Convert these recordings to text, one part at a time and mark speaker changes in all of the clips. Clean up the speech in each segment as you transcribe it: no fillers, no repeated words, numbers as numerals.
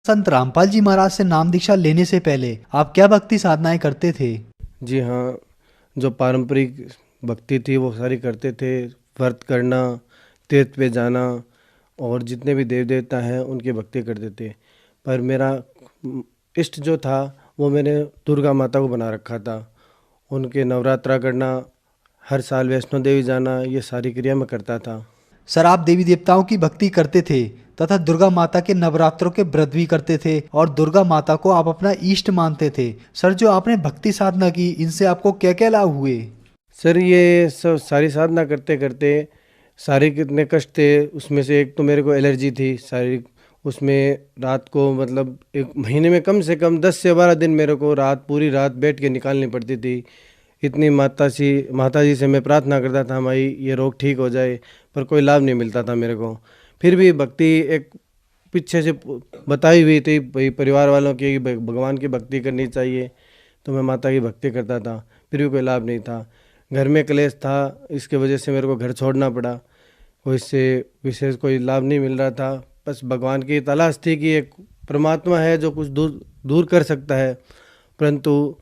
Speaker 1: संत रामपाल जी महाराज से नाम दीक्षा लेने से पहले आप क्या भक्ति साधनाएं करते थे?
Speaker 2: जी हाँ, जो पारंपरिक भक्ति थी वो सारी करते थे। व्रत करना, तीर्थ पे जाना और जितने भी देव देवता हैं उनकी भक्ति करते थे। पर मेरा इष्ट जो था वो मैंने दुर्गा माता को बना रखा था। उनके नवरात्रा करना, हर साल वैष्णो देवी जाना, ये सारी क्रिया मैं करता था।
Speaker 1: सर, आप देवी देवताओं की भक्ति करते थे तथा दुर्गा माता के नवरात्रों के व्रत भी करते थे और दुर्गा माता को आप अपना इष्ट मानते थे। सर, जो आपने भक्ति साधना की, इनसे आपको क्या क्या लाभ हुए?
Speaker 2: सर, ये सब सारी साधना करते करते शारीरिक कितने कष्ट थे। उसमें से एक तो मेरे को एलर्जी थी शारीरिक। उसमें रात को मतलब एक महीने में कम से कम 10 से 12 दिन मेरे को पूरी रात बैठ के निकालनी पड़ती थी। इतनी माता जी से मैं प्रार्थना करता था, माई ये रोग ठीक हो जाए, पर कोई लाभ नहीं मिलता था मेरे को। फिर भी भक्ति एक पीछे से बताई हुई थी भाई परिवार वालों की, भगवान की भक्ति करनी चाहिए, तो मैं माता की भक्ति करता था। फिर भी कोई लाभ नहीं था। घर में क्लेश था, इसके वजह से मेरे को घर छोड़ना पड़ा। कोई इससे विशेष कोई लाभ नहीं मिल रहा था। बस भगवान की तलाश थी कि एक परमात्मा है जो कुछ दूर दूर कर सकता है, परंतु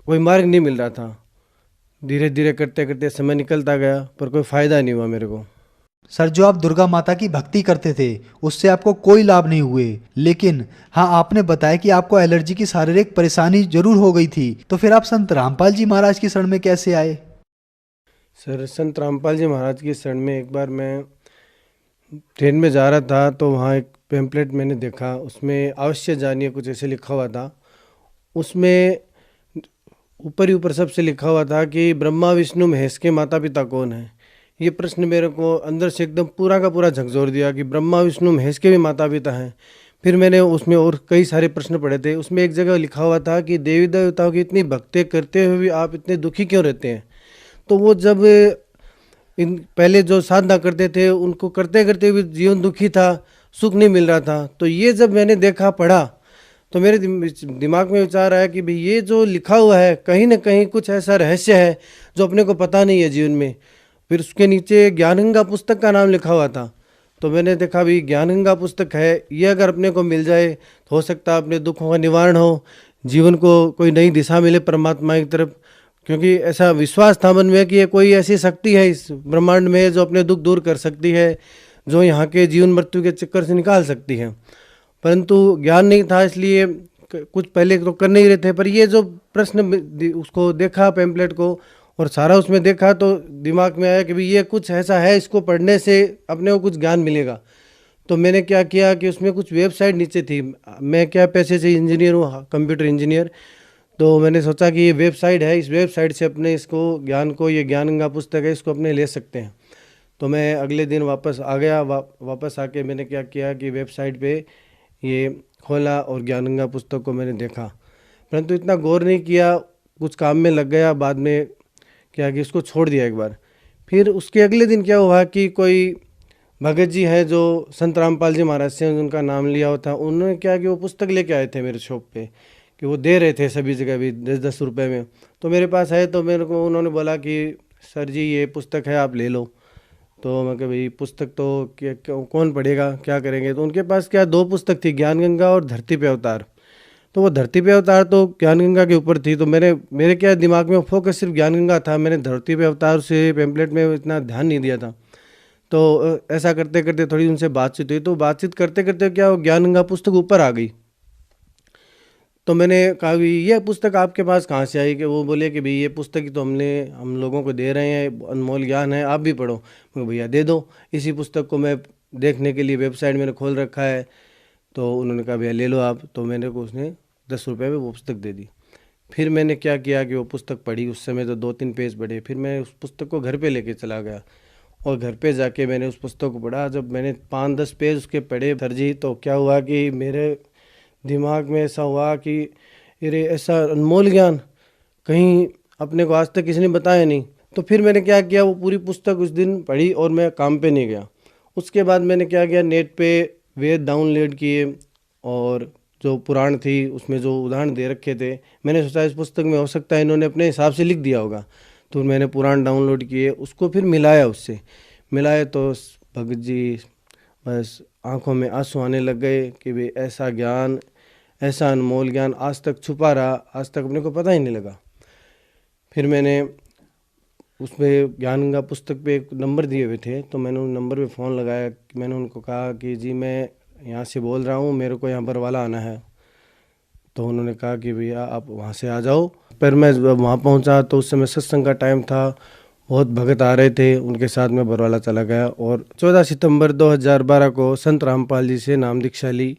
Speaker 2: कोई मार्ग नहीं मिल रहा था। धीरे धीरे करते करते समय निकलता गया, पर कोई फ़ायदा नहीं हुआ मेरे को।
Speaker 1: सर, जो आप दुर्गा माता की भक्ति करते थे उससे आपको कोई लाभ नहीं हुए, लेकिन हाँ, आपने बताया कि आपको एलर्जी की शारीरिक परेशानी जरूर हो गई थी। तो फिर आप संत रामपाल जी महाराज की शरण में कैसे आए?
Speaker 2: सर, संत रामपाल जी महाराज की शरण में एक बार मैं ट्रेन में जा रहा था, तो वहाँ एक पैम्पलेट मैंने देखा, उसमें अवश्य जानिए कुछ ऐसे लिखा हुआ था। उसमें ऊपर ही ऊपर सबसे लिखा हुआ था कि ब्रह्मा विष्णु महेश के माता पिता कौन है। ये प्रश्न मेरे को अंदर से एकदम पूरा का पूरा झकझोर दिया कि ब्रह्मा विष्णु महेश के भी माता पिता हैं। फिर मैंने उसमें और कई सारे प्रश्न पढ़े थे। उसमें एक जगह लिखा हुआ था कि देवी देवताओं की इतनी भक्ति करते हुए भी आप इतने दुखी क्यों रहते हैं। तो वो जब इन पहले जो साधना करते थे उनको करते करते भी जीवन दुखी था, सुख नहीं मिल रहा था। तो ये जब मैंने देखा पढ़ा तो मेरे दिमाग में विचार आया कि भाई ये जो लिखा हुआ है कहीं ना कहीं कुछ ऐसा रहस्य है जो अपने को पता नहीं है जीवन में। फिर उसके नीचे ज्ञानगंगा पुस्तक का नाम लिखा हुआ था। तो मैंने देखा भाई ज्ञानगंगा पुस्तक है, ये अगर अपने को मिल जाए तो हो सकता है अपने दुखों का निवारण हो, जीवन को कोई नई दिशा मिले परमात्मा की तरफ। क्योंकि ऐसा विश्वास था मन में कि ये कोई ऐसी शक्ति है इस ब्रह्मांड में जो अपने दुख दूर कर सकती है, जो यहाँ के जीवन मृत्यु के चक्कर से निकाल सकती है। परंतु ज्ञान नहीं था, इसलिए कुछ पहले तो कर नहीं रहे थे। पर ये जो प्रश्न उसको देखा पैम्पलेट को और सारा उसमें देखा तो दिमाग में आया कि भाई ये कुछ ऐसा है, इसको पढ़ने से अपने को कुछ ज्ञान मिलेगा। तो मैंने क्या किया कि उसमें कुछ वेबसाइट नीचे थी। मैं क्या पैसे से इंजीनियर हूँ, कंप्यूटर इंजीनियर। तो मैंने सोचा कि ये वेबसाइट है, इस वेबसाइट से अपने इसको ज्ञान को, ये ज्ञानगंगा पुस्तक है, इसको अपने ले सकते हैं। तो मैं अगले दिन वापस आ गया। वापस आके मैंने क्या किया कि वेबसाइट पे ये खोला और ज्ञानगंगा पुस्तक को मैंने देखा, परंतु इतना गौर नहीं किया, कुछ काम में लग गया। बाद में क्या कि इसको छोड़ दिया एक बार। फिर उसके अगले दिन क्या हुआ कि कोई भगत जी हैं जो संत रामपाल जी महाराज से उनका नाम लिया हुआ था, उन्होंने क्या कि वो पुस्तक लेके आए थे मेरे शॉप पे, कि वो दे रहे थे सभी जगह भी 10-10 रुपये में। तो मेरे पास आए तो मेरे को उन्होंने बोला कि सर जी ये पुस्तक है, आप ले लो। तो मैं कहा भाई पुस्तक तो कौन पढ़ेगा, क्या करेंगे। तो उनके पास क्या 2 पुस्तक थी, ज्ञानगंगा और धरती पे अवतार। तो वो धरती पे अवतार तो ज्ञानगंगा के ऊपर थी, तो मेरे क्या दिमाग में फोकस सिर्फ ज्ञानगंगा था। मैंने धरती पे अवतार से पैम्पलेट में इतना ध्यान नहीं दिया था। तो ऐसा करते करते थोड़ी उनसे बातचीत हुई, तो बातचीत करते करते क्या वो ज्ञानगंगा पुस्तक ऊपर आ गई। तो मैंने कहा भी ये पुस्तक आपके पास कहाँ से आई, कि वो बोले कि भाई ये पुस्तक तो हम लोगों को दे रहे हैं, अनमोल ज्ञान है, आप भी पढ़ो। मैं भैया दे दो। इसी पुस्तक को मैं देखने के लिए वेबसाइट मैंने खोल रखा है। तो उन्होंने कहा भैया ले लो आप। तो मैंने को उसने 10 रुपये में वो पुस्तक दे दी। फिर मैंने क्या किया कि वो पुस्तक पढ़ी। उस समय तो 2-3 पेज पढ़े। फिर मैं उस पुस्तक को घर पे लेके चला गया और घर पे जाके मैंने उस पुस्तक को पढ़ा। जब मैंने 5-10 पेज उसके पढ़े सर जी, तो क्या हुआ कि मेरे दिमाग में ऐसा हुआ कि अरे ऐसा अनमोल ज्ञान कहीं अपने को आज तक किसी ने बताया नहीं। तो फिर मैंने क्या किया, वो पूरी पुस्तक उस दिन पढ़ी और मैं काम पे नहीं गया। उसके बाद मैंने क्या किया, नेट पे वेद डाउनलोड किए और जो पुराण थी उसमें जो उदाहरण दे रखे थे, मैंने सोचा इस पुस्तक में हो सकता है इन्होंने अपने हिसाब से लिख दिया होगा। तो मैंने पुराण डाउनलोड किए, उसको फिर मिलाया, उससे मिलाए तो भगत जी बस आंखों में आंसू आने लग गए कि भाई ऐसा ज्ञान, ऐसा अनमोल ज्ञान आज तक छुपा रहा, आज तक अपने को पता ही नहीं लगा। फिर मैंने उसमें ज्ञान गंगा पुस्तक पे एक नंबर दिए हुए थे, तो मैंने उन नंबर पे फ़ोन लगाया। मैंने उनको कहा कि जी मैं यहाँ से बोल रहा हूँ, मेरे को यहाँ बरवाला आना है। तो उन्होंने कहा कि भैया आप वहाँ से आ जाओ। पर मैं जब वहाँ पहुँचा तो उस समय सत्संग का टाइम था, बहुत भगत आ रहे थे, उनके साथ मैं बरवाला चला गया और 14 सितंबर 2012 को संत रामपाल जी से नाम दीक्षा ली।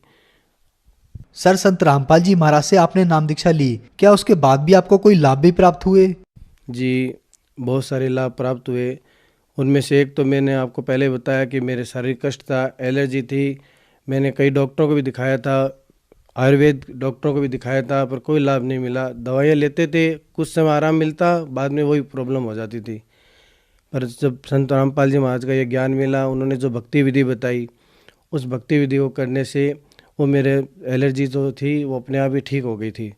Speaker 1: सर, संत रामपाल जी महाराज से आपने नाम दीक्षा ली, क्या उसके बाद भी आपको कोई लाभ भी प्राप्त हुए?
Speaker 2: जी, बहुत सारे लाभ प्राप्त हुए। उनमें से एक तो मैंने आपको पहले बताया कि मेरे शारीरिक कष्ट था, एलर्जी थी। मैंने कई डॉक्टरों को भी दिखाया था, आयुर्वेद डॉक्टरों को भी दिखाया था, पर कोई लाभ नहीं मिला। दवाइयाँ लेते थे, कुछ समय आराम मिलता, बाद में वही प्रॉब्लम हो जाती थी। पर जब संत रामपाल जी महाराज का ये ज्ञान मिला, उन्होंने जो भक्ति विधि बताई, उस भक्ति विधि को करने से वो मेरे एलर्जी जो थी वो अपने आप ही ठीक हो गई थी।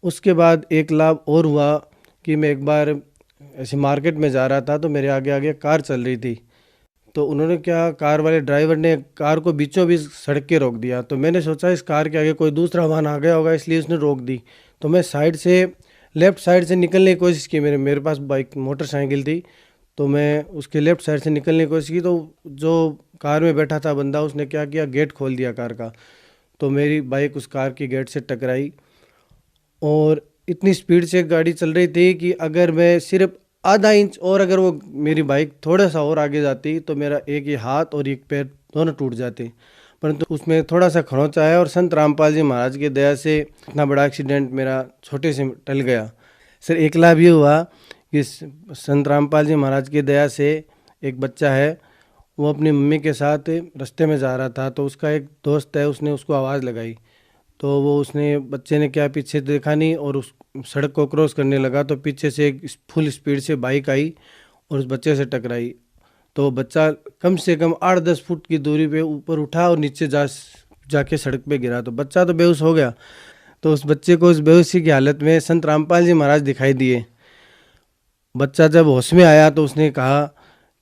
Speaker 2: उसके बाद एक लाभ और हुआ कि मैं एक बार ऐसे मार्केट में जा रहा था, तो मेरे आगे आगे कार चल रही थी। तो उन्होंने क्या, कार वाले ड्राइवर ने कार को बीचों बीच सड़क के रोक दिया। तो मैंने सोचा इस कार के आगे कोई दूसरा वाहन आ गया होगा, इसलिए उसने रोक दी। तो मैं साइड से, लेफ़्ट साइड से निकलने की कोशिश की। मेरे पास बाइक मोटरसाइकिल थी, तो मैं उसके लेफ़्ट साइड से निकलने की कोशिश की। तो जो कार में बैठा था बंदा, उसने क्या किया, गेट खोल दिया कार का। तो मेरी बाइक उस कार की गेट से टकराई और इतनी स्पीड से गाड़ी चल रही थी कि अगर मैं सिर्फ आधा इंच और अगर वो मेरी बाइक थोड़ा सा और आगे जाती तो मेरा एक ही हाथ और एक पैर दोनों टूट जाते। परंतु उसमें थोड़ा सा खरोंच आया और संत रामपाल जी महाराज की दया से इतना बड़ा एक्सीडेंट मेरा छोटे से टल गया। सर, एक लाभ ये हुआ कि संत रामपाल जी महाराज की दया से एक बच्चा है, वो अपनी मम्मी के साथ रास्ते में जा रहा था, तो उसका एक दोस्त है, उसने उसको आवाज़ लगाई। तो वो उसने, बच्चे ने क्या, पीछे देखा नहीं और उस सड़क को क्रॉस करने लगा। तो पीछे से एक फुल स्पीड से बाइक आई और उस बच्चे से टकराई। तो बच्चा कम से कम 8-10 फुट की दूरी पे ऊपर उठा और नीचे जाके सड़क पे गिरा। तो बच्चा तो बेहोश हो गया। तो उस बच्चे को उस बेहोशी की हालत में संत रामपाल जी महाराज दिखाई दिए। बच्चा जब होश में आया तो उसने कहा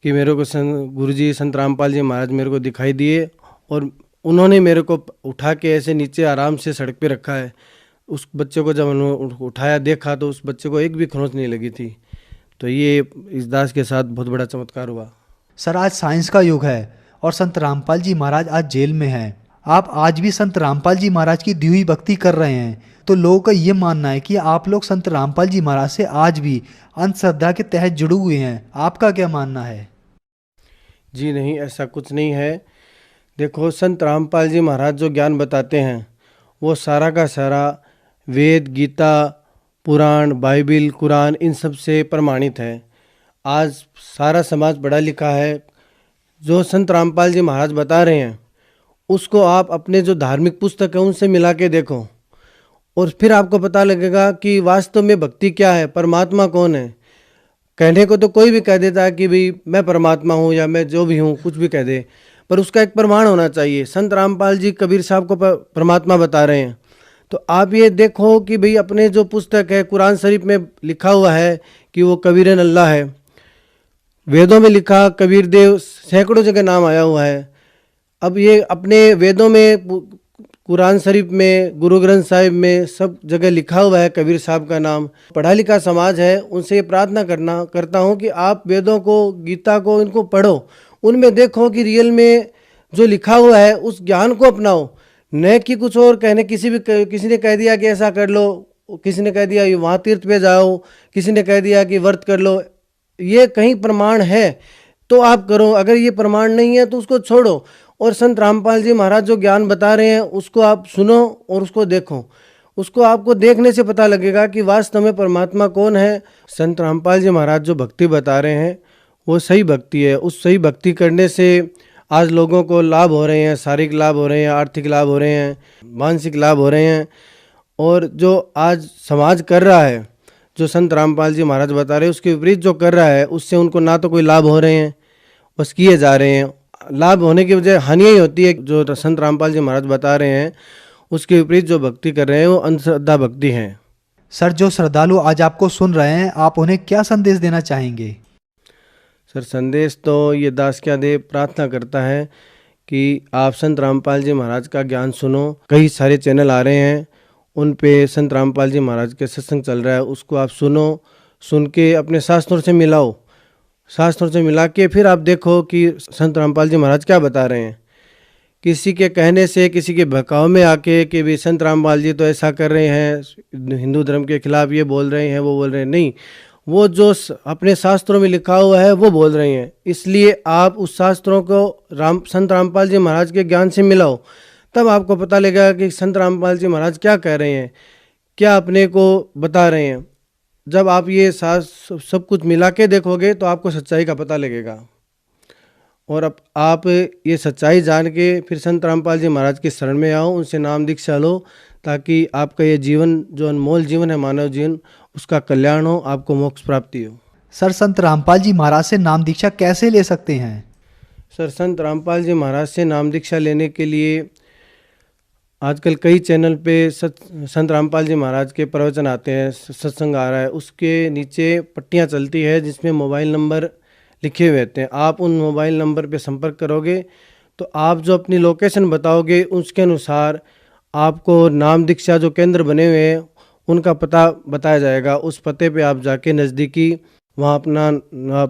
Speaker 2: कि मेरे को गुरुजी संत रामपाल जी महाराज मेरे को दिखाई दिए और उन्होंने मेरे को उठा के ऐसे नीचे आराम से सड़क पे रखा है। उस बच्चे को जब उन्होंने उठाया, देखा तो उस बच्चे को एक भी खरोंच नहीं लगी थी। तो ये इस दास के साथ बहुत बड़ा चमत्कार हुआ।
Speaker 1: सर, आज साइंस का युग है और संत रामपाल जी महाराज आज जेल में हैं। आप आज भी संत रामपाल जी महाराज की दी हुई भक्ति कर रहे हैं, तो लोगों का ये मानना है कि आप लोग संत रामपाल जी महाराज से आज भी अंधश्रद्धा के तहत जुड़े हुए हैं। आपका क्या मानना है?
Speaker 2: जी नहीं, ऐसा कुछ नहीं है। देखो, संत रामपाल जी महाराज जो ज्ञान बताते हैं वो सारा का सारा वेद, गीता, पुराण, बाइबिल, कुरान, इन सब से प्रमाणित है। आज सारा समाज पढ़ा लिखा है। जो संत रामपाल जी महाराज बता रहे हैं उसको आप अपने जो धार्मिक पुस्तक है उनसे मिला के देखो और फिर आपको पता लगेगा कि वास्तव में भक्ति क्या है, परमात्मा कौन है। कहने को तो कोई भी कह देता है कि भाई मैं परमात्मा हूँ या मैं जो भी हूँ, कुछ भी कह दे, पर उसका एक प्रमाण होना चाहिए। संत रामपाल जी कबीर साहब को परमात्मा बता रहे हैं, तो आप ये देखो कि भाई अपने जो पुस्तक है कुरान शरीफ में लिखा हुआ है कि वो कबीरन अल्लाह है। वेदों में लिखा कबीर देव सैकड़ों जगह नाम आया हुआ है। अब ये अपने वेदों में, कुरान शरीफ में, गुरु ग्रंथ साहिब में सब जगह लिखा हुआ है कबीर साहब का नाम। पढ़ा लिखा समाज है, उनसे ये प्रार्थना करता हूँ कि आप वेदों को, गीता को, इनको पढ़ो, उनमें देखो कि रियल में जो लिखा हुआ है उस ज्ञान को अपनाओ, न कि कुछ और कहने। किसी ने कह दिया कि ऐसा कर लो, किसी ने कह दिया वहाँ तीर्थ पे जाओ, किसी ने कह दिया कि व्रत कर लो। ये कहीं प्रमाण है तो आप करो, अगर ये प्रमाण नहीं है तो उसको छोड़ो। और संत रामपाल जी महाराज जो ज्ञान बता रहे हैं उसको आप सुनो और उसको देखो। उसको आपको देखने से पता लगेगा कि वास्तव में परमात्मा कौन है। संत रामपाल जी महाराज जो भक्ति बता रहे हैं वो सही भक्ति है। उस सही भक्ति करने से आज लोगों को लाभ हो रहे हैं, शारीरिक लाभ हो रहे हैं, आर्थिक लाभ हो रहे हैं, मानसिक लाभ हो रहे हैं। और जो आज समाज कर रहा है, जो संत रामपाल जी महाराज बता रहे हैं, उसके विपरीत जो कर रहा है उससे उनको ना तो कोई लाभ हो रहे हैं, बस किए जा रहे हैं। लाभ होने की बजाय हानियाँ ही होती है। जो संत रामपाल जी महाराज बता रहे हैं उसके विपरीत जो भक्ति कर रहे हैं वो अंधश्रद्धा भक्ति है।
Speaker 1: सर, जो श्रद्धालु आज आपको सुन रहे हैं, आप उन्हें क्या संदेश देना चाहेंगे?
Speaker 2: सर, संदेश तो ये दास क्या दे प्रार्थना करता है कि आप संत रामपाल जी महाराज का ज्ञान सुनो। कई सारे चैनल आ रहे हैं, उन पे संत रामपाल जी महाराज के सत्संग चल रहा है, उसको आप सुनो। सुन के अपने शास्त्रों से मिलाओ, शास्त्रों से मिला के फिर आप देखो कि संत रामपाल जी महाराज क्या बता रहे हैं। किसी के कहने से, किसी के बहकाव में आके कि भी संत रामपाल जी तो ऐसा कर रहे हैं, हिंदू धर्म के खिलाफ ये बोल रहे हैं, वो बोल रहे हैं, नहीं, वो जो अपने शास्त्रों में लिखा हुआ है वो बोल रहे हैं। इसलिए आप उस शास्त्रों को संत रामपाल जी महाराज के ज्ञान से मिलाओ, तब आपको पता लगेगा कि संत रामपाल जी महाराज क्या कह रहे हैं, क्या अपने को बता रहे हैं। जब आप ये सब कुछ मिला के देखोगे तो आपको सच्चाई का पता लगेगा। और अब आप ये सच्चाई जान के फिर संत रामपाल जी महाराज की शरण में आओ, उनसे नाम दीक्षा लो, ताकि आपका ये जीवन जो अनमोल जीवन है, मानव जीवन, उसका कल्याण हो, आपको मोक्ष प्राप्ति हो।
Speaker 1: सर, संत रामपाल जी महाराज से नाम दीक्षा कैसे ले सकते हैं?
Speaker 2: सर, संत रामपाल जी महाराज से नाम दीक्षा लेने के लिए आजकल कई चैनल पे संत रामपाल जी महाराज के प्रवचन आते हैं, सत्संग आ रहा है, उसके नीचे पट्टियाँ चलती है जिसमें मोबाइल नंबर लिखे हुए रहते हैं। आप उन मोबाइल नंबर पे संपर्क करोगे तो आप जो अपनी लोकेशन बताओगे उसके अनुसार आपको नाम दीक्षा जो केंद्र बने हुए हैं उनका पता बताया जाएगा। उस पते पे आप जाके नज़दीकी वहाँ अपना